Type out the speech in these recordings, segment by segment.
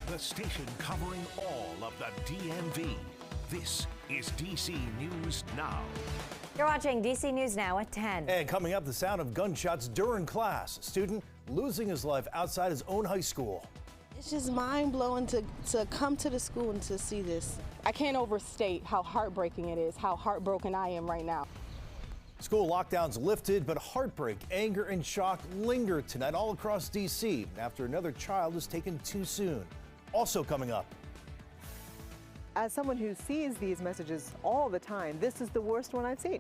the station covering all of the DMV. This is DC News Now. You're watching DC News Now at 10. And coming up, the sound of gunshots during class. A student losing his life outside his own high school. It's just mind-blowing to come to the school and to see this. I can't overstate how heartbreaking it is, how heartbroken I am right now. School lockdowns lifted, but heartbreak, anger, and shock linger tonight all across D.C. after another child was taken too soon. Also coming up. As someone who sees these messages all the time, this is the worst one I've seen.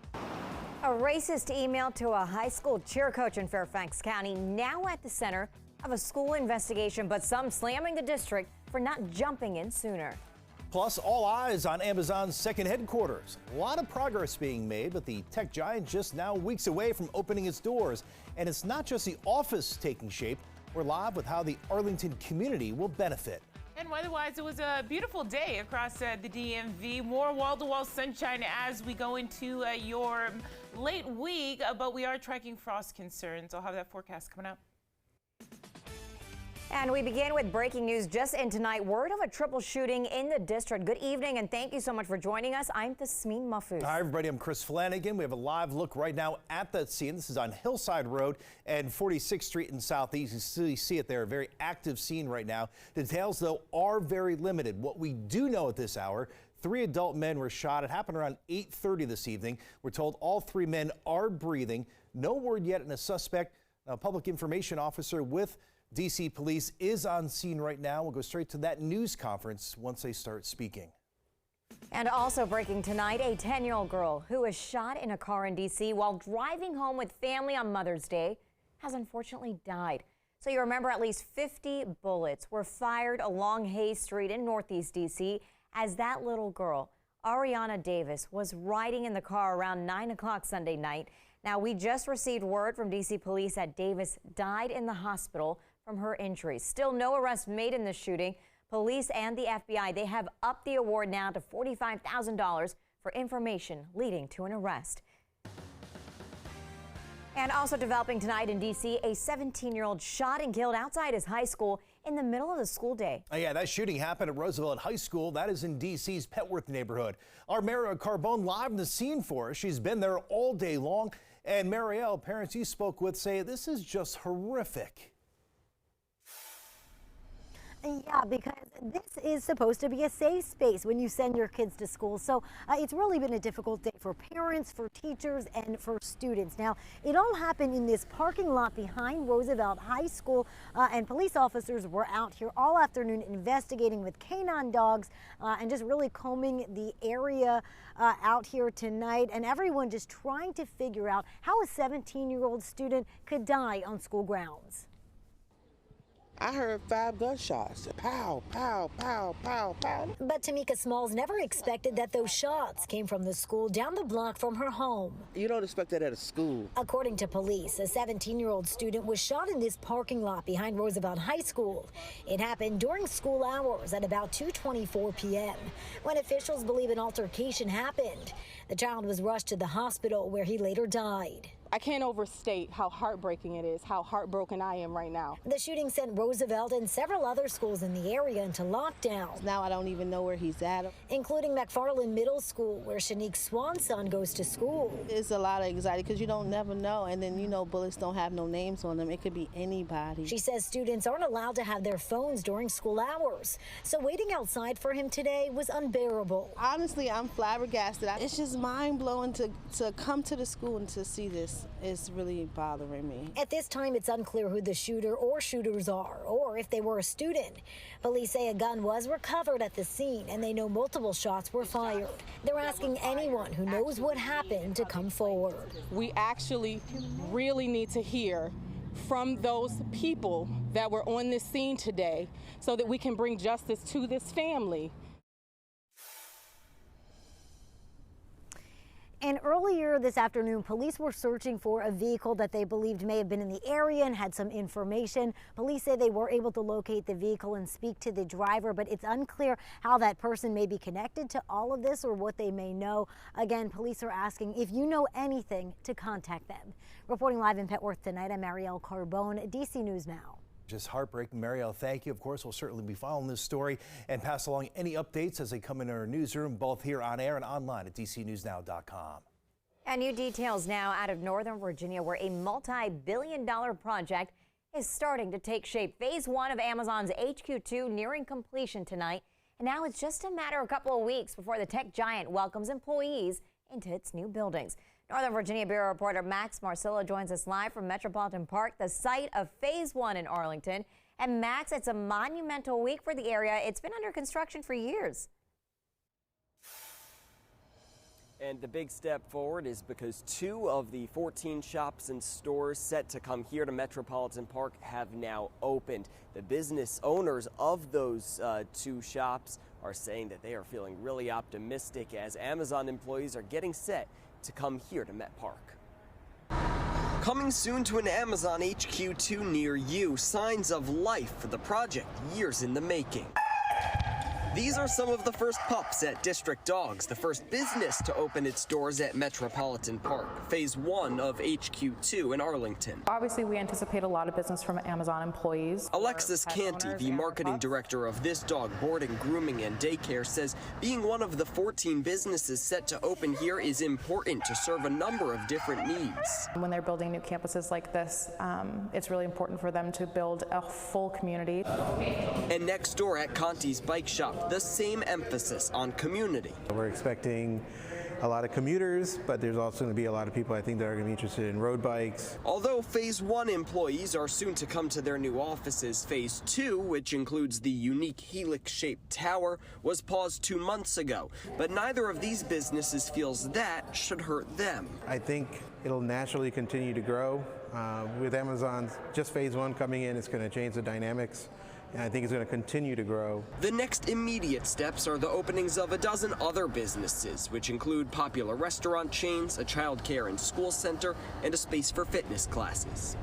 A racist email to a high school cheer coach in Fairfax County now at the center of a school investigation, but some slamming the district for not jumping in sooner. Plus, all eyes on Amazon's second headquarters. A lot of progress being made, but the tech giant just now weeks away from opening its doors. And it's not just the office taking shape. We're live with how the Arlington community will benefit. And weather-wise, it was a beautiful day across the DMV. More wall-to-wall sunshine as we go into your late week, but we are tracking frost concerns. I'll have that forecast coming up. And we begin with breaking news just in tonight. Word of a triple shooting in the district. Good evening, and thank you so much for joining us. I'm Tasmin Mahfouz. Hi, everybody. I'm Chris Flanagan. We have a live look right now at that scene. This is on Hillside Road and 46th Street in Southeast. You see it there. A very active scene right now. Details, though, are very limited. What we do know at this hour, 3 adult men were shot. It happened around 8:30 this evening. We're told all 3 men are breathing. No word yet on a suspect. A public information officer with DC Police is on scene right now. We'll go straight to that news conference once they start speaking. And also breaking tonight, a 10-year-old girl who was shot in a car in DC while driving home with family on Mother's Day has unfortunately died. So you remember at least 50 bullets were fired along Hayes Street in Northeast DC as that little girl, Ariana Davis, was riding in the car around 9 o'clock Sunday night. Now, we just received word from DC Police that Davis died in the hospital from her injuries. Still no arrests made in this shooting. Police and the FBI, they have upped the award now to $45,000 for information leading to an arrest. And also developing tonight in D.C., a 17-year-old shot and killed outside his high school in the middle of the school day. Yeah, that shooting happened at Roosevelt High School. That is in D.C.'s Petworth neighborhood. Our Marielle Carbone live in the scene for us. She's been there all day long. And Marielle, parents you spoke with say this is just horrific. Yeah, because this is supposed to be a safe space when you send your kids to school. So it's really been a difficult day for parents, for teachers, and for students. Now, it all happened in this parking lot behind Roosevelt High School, and police officers were out here all afternoon investigating with canine dogs and just really combing the area out here tonight. And everyone just trying to figure out how a 17-year-old student could die on school grounds. I heard 5 gunshots. Pow, pow, pow, pow, pow. But Tamika Smalls never expected that those shots came from the school down the block from her home. You don't expect that at a school. According to police, a 17-year-old student was shot in this parking lot behind Roosevelt High School. It happened during school hours at about 2:24 p.m. when officials believe an altercation happened. The child was rushed to the hospital where he later died. I can't overstate how heartbreaking it is, how heartbroken I am right now. The shooting sent Roosevelt and several other schools in the area into lockdown. Now I don't even know where he's at. Including McFarland Middle School, where Shanique Swan's son goes to school. It's a lot of anxiety because you don't never know. And then, you know, bullets don't have no names on them. It could be anybody. She says students aren't allowed to have their phones during school hours. So waiting outside for him today was unbearable. Honestly, I'm flabbergasted. It's just mind-blowing to come to the school and to see this. It's really bothering me. At this time, it's unclear who the shooter or shooters are, or if they were a student. Police say a gun was recovered at the scene, and they know multiple shots were fired. They're asking anyone who knows what happened to come forward. We actually really need to hear from those people that were on this scene today so that we can bring justice to this family. And earlier this afternoon, police were searching for a vehicle that they believed may have been in the area and had some information. Police say they were able to locate the vehicle and speak to the driver, but it's unclear how that person may be connected to all of this or what they may know. Again, police are asking if you know anything to contact them. Reporting live in Petworth tonight, I'm Marielle Carbone, DC News Now. Just heartbreaking. Marielle, thank you. Of course, we'll certainly be following this story and pass along any updates as they come in our newsroom, both here on air and online at dcnewsnow.com. And new details now out of Northern Virginia, where a multi-billion-dollar project is starting to take shape. Phase 1 of Amazon's HQ2 nearing completion tonight. And now it's just a matter of a couple of weeks before the tech giant welcomes employees into its new buildings. Northern Virginia Bureau reporter Max Marcilla joins us live from Metropolitan Park, the site of Phase 1 in Arlington. And Max, it's a monumental week for the area. It's been under construction for years. And the big step forward is because 2 of the 14 shops and stores set to come here to Metropolitan Park have now opened. The business owners of those 2 shops are saying that they are feeling really optimistic as Amazon employees are getting set to come here to Met Park. Coming soon to an Amazon HQ2 near you, signs of life for the project years in the making. These are some of the first pups at District Dogs, the first business to open its doors at Metropolitan Park, Phase 1 of HQ2 in Arlington. Obviously, we anticipate a lot of business from Amazon employees. Alexis Canty, the marketing director of this dog boarding, grooming, and daycare, says being one of the 14 businesses set to open here is important to serve a number of different needs. When they're building new campuses like this, it's really important for them to build a full community. And next door at Conti's Bike Shop, the same emphasis on community. We're expecting a lot of commuters, but there's also going to be a lot of people I think that are going to be interested in road bikes. Although Phase 1 employees are soon to come to their new offices, Phase 2, which includes the unique helix-shaped tower, was paused 2 months ago. But neither of these businesses feels that should hurt them. I think it'll naturally continue to grow. With Amazon's just Phase 1 coming in, it's going to change the dynamics. And I think it's going to continue to grow. The next immediate steps are the openings of a dozen other businesses, which include popular restaurant chains, a child care and school center, and a space for fitness classes.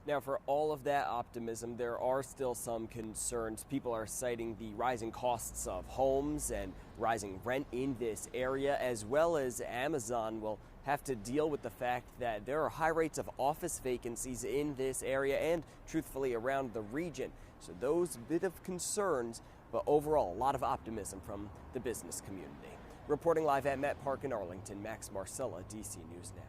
Now, for all of that optimism, there are still some concerns. People are citing the rising costs of homes and rising rent in this area, as well as Amazon will have to deal with the fact that there are high rates of office vacancies in this area and, truthfully, around the region. So those bit of concerns, but overall, a lot of optimism from the business community. Reporting live at Met Park in Arlington, Max Marcilla, DC News Now.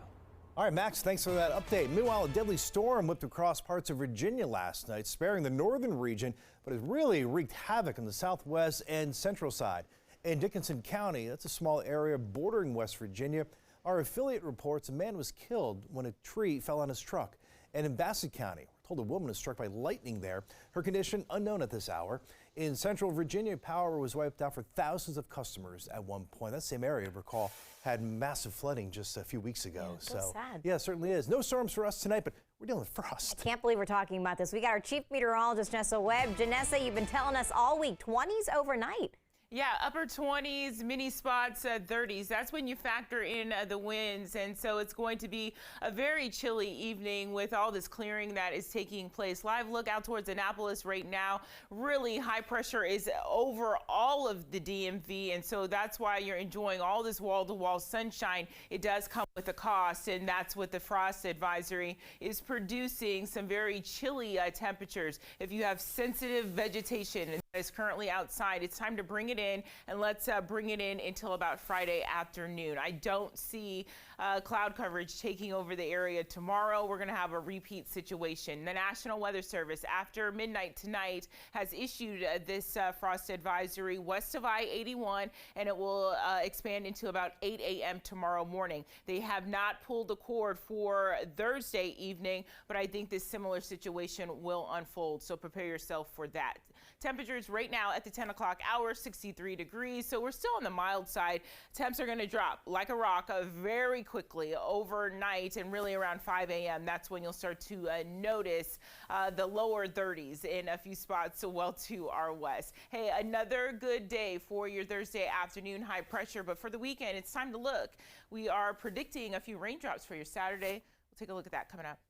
All right, Max, thanks for that update. Meanwhile, a deadly storm whipped across parts of Virginia last night, sparing the northern region, but it really wreaked havoc in the southwest and central side. In Dickinson County, that's a small area bordering West Virginia, our affiliate reports a man was killed when a tree fell on his truck. And in Bassett County, we're told a woman was struck by lightning there. Her condition unknown at this hour. In central Virginia, power was wiped out for thousands of customers at one point. That same area, recall, had massive flooding just a few weeks ago. Yeah, so sad. Yeah, it certainly is. No storms for us tonight, but we're dealing with frost. I can't believe we're talking about this. We got our chief meteorologist, Janessa Webb. Janessa, you've been telling us all week, 20s overnight. Yeah, upper 20s, many spots 30s. That's when you factor in the winds. And so it's going to be a very chilly evening with all this clearing that is taking place. Live look out towards Annapolis right now. Really high pressure is over all of the DMV. And so that's why you're enjoying all this wall-to-wall sunshine. It does come with a cost. And that's what the frost advisory is producing, some very chilly temperatures. If you have sensitive vegetation that is currently outside, it's time to bring it in, and let's bring it in until about Friday afternoon. I don't see cloud coverage taking over the area tomorrow. We're going to have a repeat situation. The National Weather Service, after midnight tonight, has issued this frost advisory west of I-81, and it will expand into about 8 a.m. tomorrow morning. They have not pulled the cord for Thursday evening, but I think this similar situation will unfold, so prepare yourself for that. Temperatures right now at the 10 o'clock hour, 63 degrees. So we're still on the mild side. Temps are going to drop like a rock very quickly overnight, and really around 5 a.m. That's when you'll start to notice the lower 30s in a few spots well to our west. Hey, another good day for your Thursday afternoon high pressure. But for the weekend, it's time to look. We are predicting a few raindrops for your Saturday. We'll take a look at that coming up.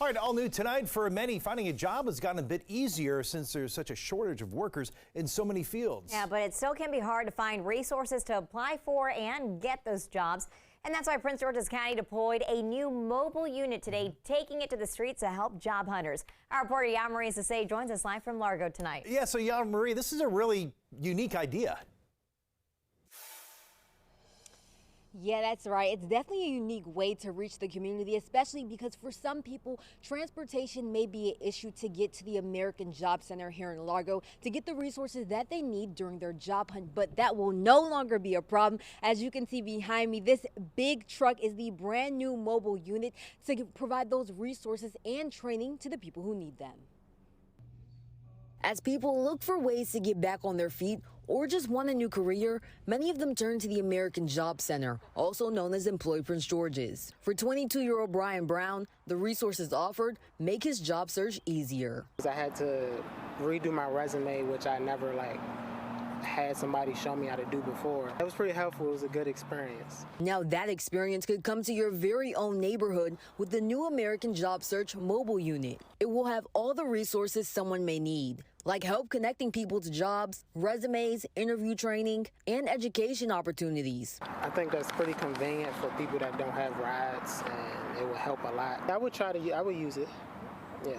All right, all new tonight for many, finding a job has gotten a bit easier since there's such a shortage of workers in so many fields. Yeah, but it still can be hard to find resources to apply for and get those jobs. And that's why Prince George's County deployed a new mobile unit today, taking it to the streets to help job hunters. Our reporter Yamarie Sase joins us live from Largo tonight. Yeah, so Yamarie, this is a really unique idea. Yeah, that's right. It's definitely a unique way to reach the community, especially because for some people, transportation may be an issue to get to the American Job Center here in Largo to get the resources that they need during their job hunt. But that will no longer be a problem. As you can see behind me, this big truck is the brand new mobile unit to provide those resources and training to the people who need them. As people look for ways to get back on their feet or just want a new career, many of them turn to the American Job Center, also known as Employ Prince George's. For 22-year-old Brian Brown, the resources offered make his job search easier. I had to redo my resume, which I never had somebody show me how to do before. It was pretty helpful. It was a good experience. Now that experience could come to your very own neighborhood with the new American Job Search mobile unit. It will have all the resources someone may need, like help connecting people to jobs, resumes, interview training, and education opportunities. I think that's pretty convenient for people that don't have rides, and it will help a lot. I would use it, yeah.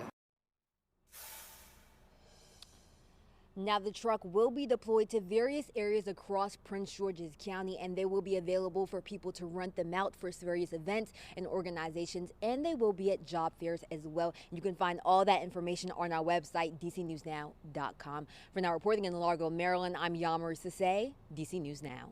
Now the truck will be deployed to various areas across Prince George's County, and they will be available for people to rent them out for various events and organizations, and they will be at job fairs as well. You can find all that information on our website, dcnewsnow.com. For now, reporting in Largo, Maryland, I'm Yamarie Sase, DC News Now.